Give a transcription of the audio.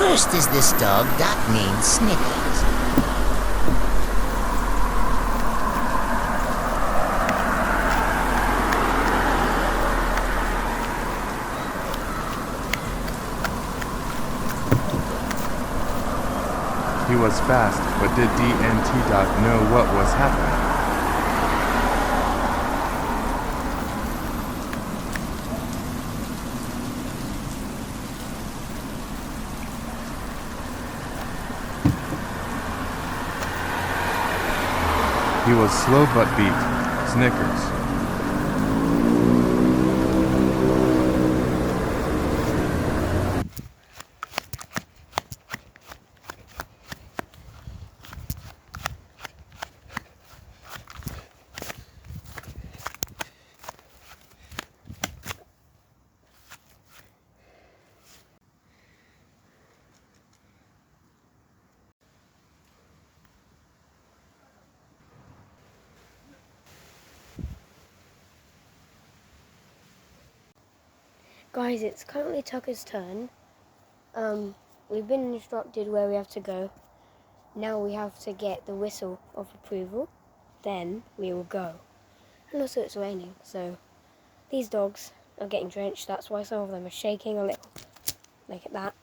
First is this dog Doc named Snickers. He was fast, but did DNT Doc know what was happening? He was slow but beat Snickers. Guys, it's currently Tucker's turn. We've been instructed where we have to go. Now we have to get the whistle of approval. Then we will go. And also it's raining, so these dogs are getting drenched. That's why some of them are shaking a little. Look at that.